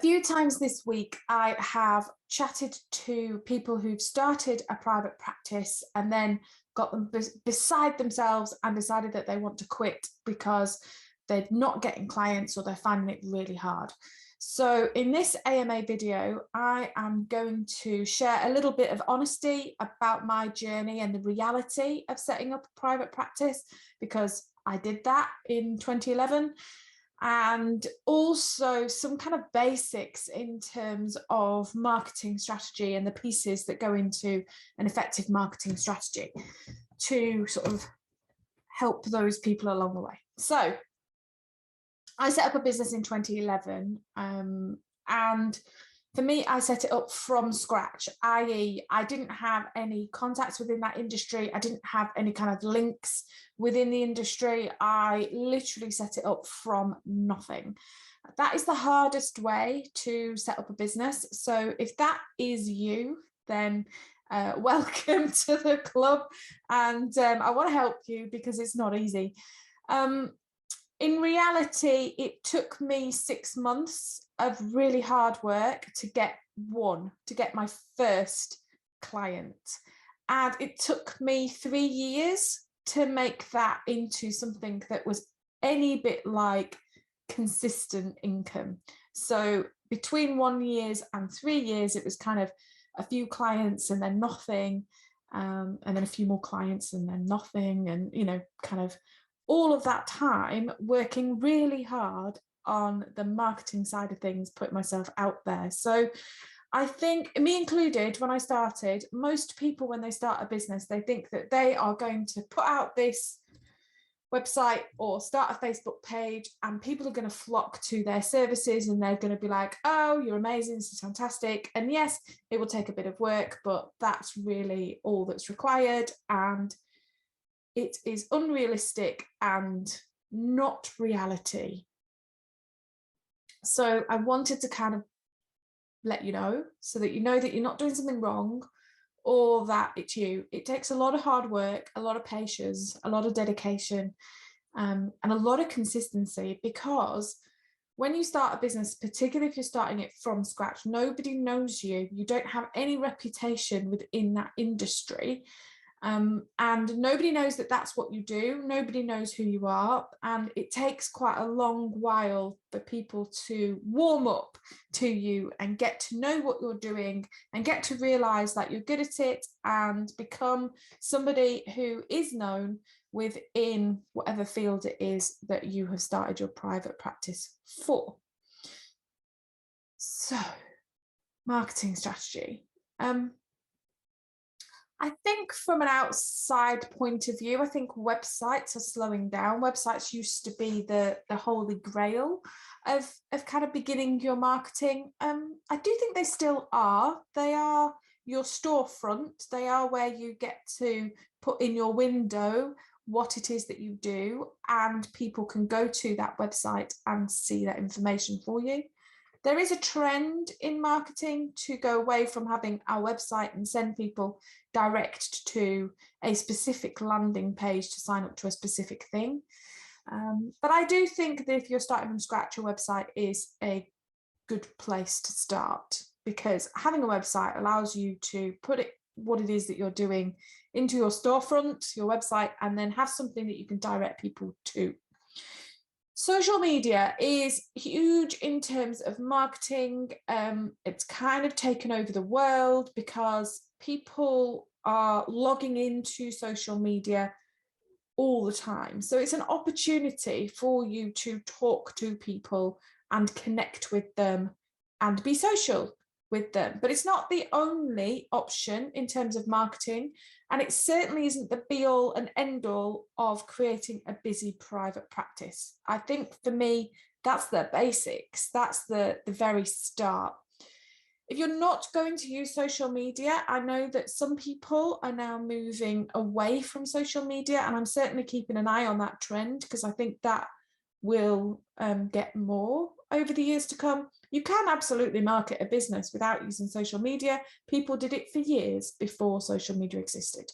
few times this week, I have chatted to people who've started a private practice and then got them beside themselves and decided that they want to quit because they're not getting clients or they're finding it really hard. So in this AMA video, I am going to share a little bit of honesty about my journey and the reality of setting up a private practice, because I did that in 2011. And also some kind of basics in terms of marketing strategy and the pieces that go into an effective marketing strategy to sort of help those people along the way. So I set up a business in 2011, and for me, I set it up from scratch, i.e. I didn't have any contacts within that industry. I didn't have any kind of links within the industry. I literally set it up from nothing. That is the hardest way to set up a business. So if that is you, then welcome to the club. And I want to help you because it's not easy. In reality, it took me 6 months of really hard work to get my first client. And it took me 3 years to make that into something that was any bit like consistent income. So between 1 year and 3 years, it was kind of a few clients and then nothing, and then a few more clients and then nothing, and kind of all of that time working really hard on the marketing side of things, putting myself out there. So I think, me included, when I started, most people when they start a business, they think that they are going to put out this website or start a Facebook page and people are going to flock to their services and they're going to be like, oh, you're amazing, this is fantastic. And yes, it will take a bit of work, but that's really all that's required. And it is unrealistic and not reality. So I wanted to kind of let you know, so that you know that you're not doing something wrong or that it's you. It takes a lot of hard work, a lot of patience, a lot of dedication, and a lot of consistency, because when you start a business, particularly if you're starting it from scratch, nobody knows you. You don't have any reputation within that industry. And nobody knows that that's what you do. Nobody knows who you are. And it takes quite a long while for people to warm up to you and get to know what you're doing and get to realize that you're good at it and become somebody who is known within whatever field it is that you have started your private practice for. So, marketing strategy. I think from an outside point of view, I think websites are slowing down. Websites used to be the holy grail of kind of beginning your marketing. I do think they still are. They are your storefront. They are where you get to put in your window what it is that you do, and people can go to that website and see that information for you. There is a trend in marketing to go away from having our website and send people direct to a specific landing page to sign up to a specific thing. But I do think that if you're starting from scratch, your website is a good place to start, because having a website allows you to put what it is that you're doing into your storefront, your website, and then have something that you can direct people to. Social media is huge in terms of marketing. It's kind of taken over the world because people are logging into social media all the time. So it's an opportunity for you to talk to people and connect with them and be social with them. But it's not the only option in terms of marketing. And it certainly isn't the be all and end all of creating a busy private practice. I think for me, that's the basics. That's the very start. If you're not going to use social media, I know that some people are now moving away from social media, and I'm certainly keeping an eye on that trend, because I think that will get more over the years to come. You can absolutely market a business without using social media. People did it for years before social media existed.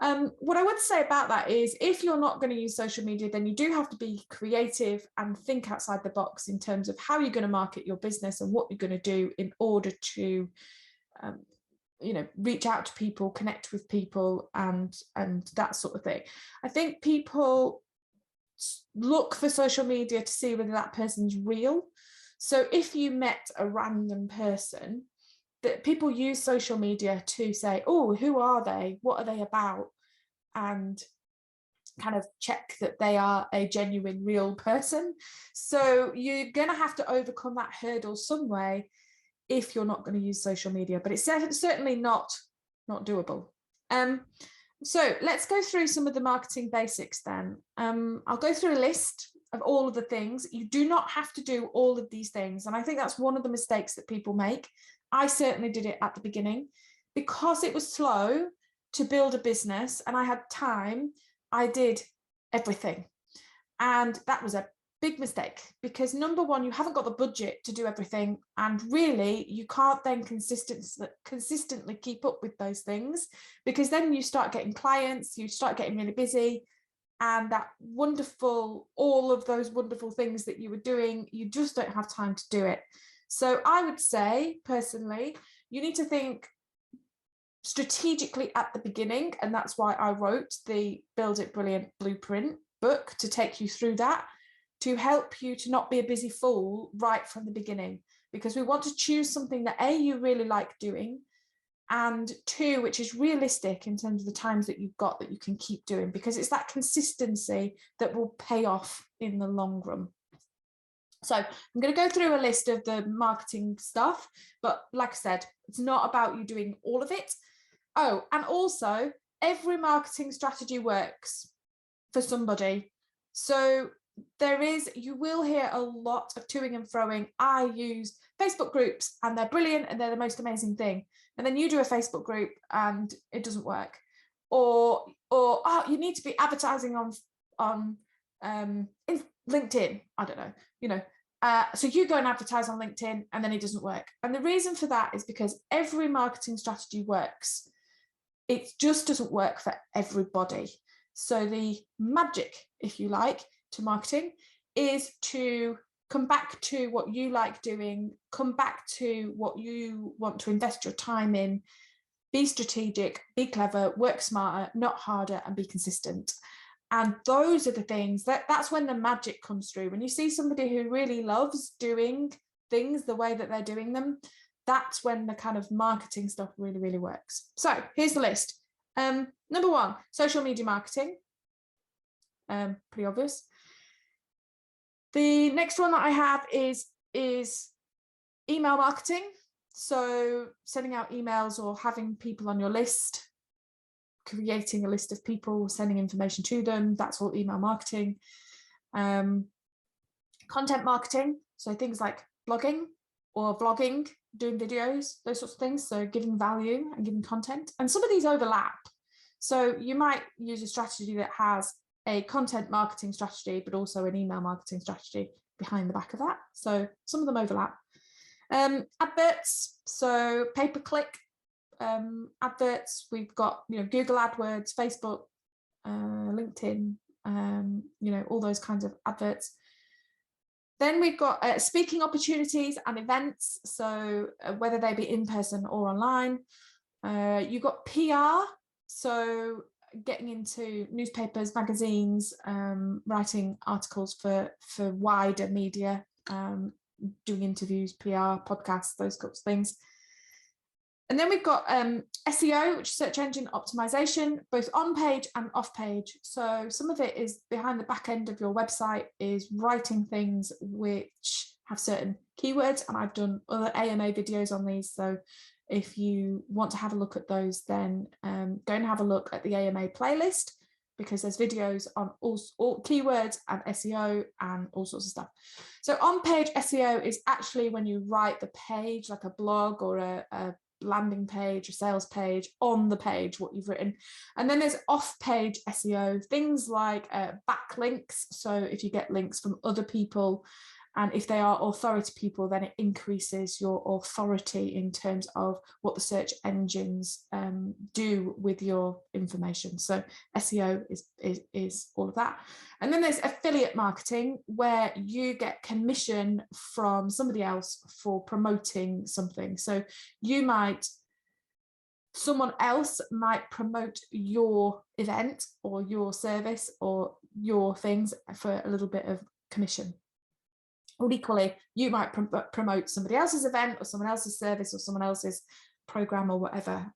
What I would say about that is, if you're not going to use social media, then you do have to be creative and think outside the box in terms of how you're going to market your business and what you're going to do in order to reach out to people, connect with people, and that sort of thing. I think people look for social media to see whether that person's real. So if you met a random person, that people use social media to say, oh, who are they? What are they about? And kind of check that they are a genuine, real person. So you're going to have to overcome that hurdle some way if you're not going to use social media, but it's certainly not doable. So let's go through some of the marketing basics then. I'll go through a list of all of the things. You do not have to do all of these things. And I think that's one of the mistakes that people make. I certainly did it at the beginning because it was slow to build a business and I had time. I did everything. And that was a big mistake because, number one, you haven't got the budget to do everything. And really, you can't then consistently keep up with those things, because then you start getting clients, you start getting really busy. And all of those wonderful things that you were doing, you just don't have time to do it. So I would say, personally, you need to think strategically at the beginning. And that's why I wrote the Build It Brilliant Blueprint book, to take you through that, to help you to not be a busy fool right from the beginning, because we want to choose something that A, you really like doing, and two, which is realistic in terms of the times that you've got that you can keep doing, because it's that consistency that will pay off in the long run. So I'm going to go through a list of the marketing stuff, but like I said, it's not about you doing all of it. Oh, and also every marketing strategy works for somebody. So you will hear a lot of toing and froing. I use Facebook groups and they're brilliant and they're the most amazing thing. And then you do a Facebook group and it doesn't work. Or oh, you need to be advertising on LinkedIn. I don't know, so you go and advertise on LinkedIn and then it doesn't work. And the reason for that is because every marketing strategy works. It just doesn't work for everybody. So the magic, if you like, to marketing is to come back to what you like doing, come back to what you want to invest your time in, be strategic, be clever, work smarter, not harder, and be consistent. And those are the things that's when the magic comes through. When you see somebody who really loves doing things the way that they're doing them, that's when the kind of marketing stuff really, really works. So here's the list. Number one, social media marketing. Pretty obvious. The next one that I have is email marketing. So sending out emails or having people on your list, creating a list of people, sending information to them. That's all email marketing. Content marketing. So things like blogging or vlogging, doing videos, those sorts of things. So giving value and giving content. And some of these overlap. So you might use a strategy that has a content marketing strategy, but also an email marketing strategy behind the back of that. So some of them overlap. Adverts, so pay-per-click adverts. We've got Google AdWords, Facebook, LinkedIn, all those kinds of adverts. Then we've got speaking opportunities and events, so whether they be in person or online. You've got PR, so getting into newspapers, magazines, writing articles for wider media, doing interviews, PR, podcasts, those sorts of things. And then we've got SEO, which is search engine optimization, both on page and off page. So some of it is behind the back end of your website, is writing things which have certain keywords. And I've done other AMA videos on these. So if you want to have a look at those, then go and have a look at the AMA playlist, because there's videos on all keywords and SEO and all sorts of stuff. So on page SEO is actually when you write the page, like a blog or a landing page, a sales page, on the page what you've written. And then there's off-page SEO, things like backlinks. So if you get links from other people And if they are authority people, then it increases your authority in terms of what the search engines do with your information. So SEO is all of that. And then there's affiliate marketing, where you get commission from somebody else for promoting something. So someone else might promote your event or your service or your things for a little bit of commission. Or equally, you might promote somebody else's event or someone else's service or someone else's program or whatever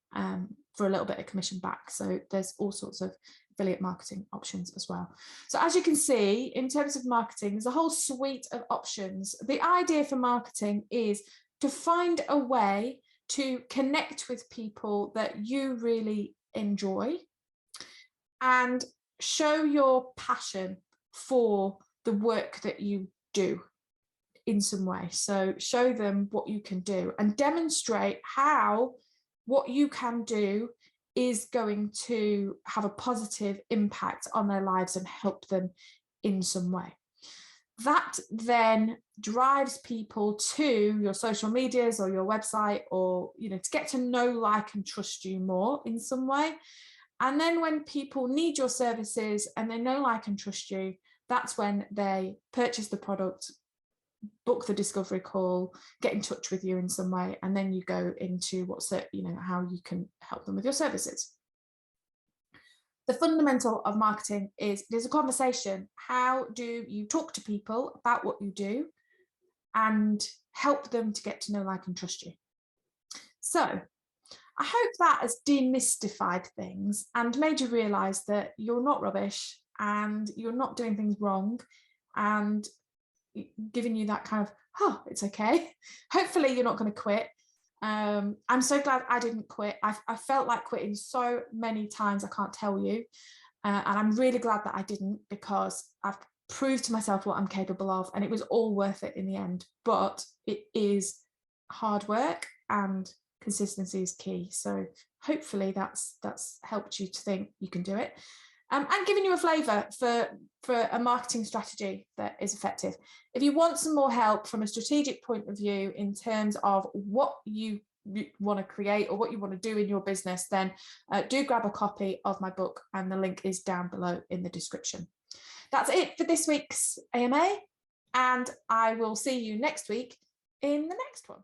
for a little bit of commission back. So there's all sorts of affiliate marketing options as well. So as you can see, in terms of marketing, there's a whole suite of options. The idea for marketing is to find a way to connect with people that you really enjoy and show your passion for the work that you do in some way. So show them what you can do and demonstrate how what you can do is going to have a positive impact on their lives and help them in some way. That then drives people to your social medias or your website, or to get to know, like, and trust you more in some way. And then when people need your services and they know, like, and trust you, that's when they purchase the product, book the discovery call, get in touch with you in some way, and then you go into how you can help them with your services. The fundamental of marketing is there's a conversation. How do you talk to people about what you do and help them to get to know, like, and trust you? So I hope that has demystified things and made you realise that you're not rubbish and you're not doing things wrong, and giving you that kind of, oh, it's okay. Hopefully you're not going to quit. I'm so glad I didn't quit. I felt like quitting so many times, I can't tell you. And I'm really glad that I didn't, because I've proved to myself what I'm capable of, and it was all worth it in the end. But it is hard work and consistency is key. So hopefully that's helped you to think you can do it. And giving you a flavour for a marketing strategy that is effective. If you want some more help from a strategic point of view in terms of what you want to create or what you want to do in your business, then do grab a copy of my book, and the link is down below in the description. That's it for this week's AMA, and I will see you next week in the next one.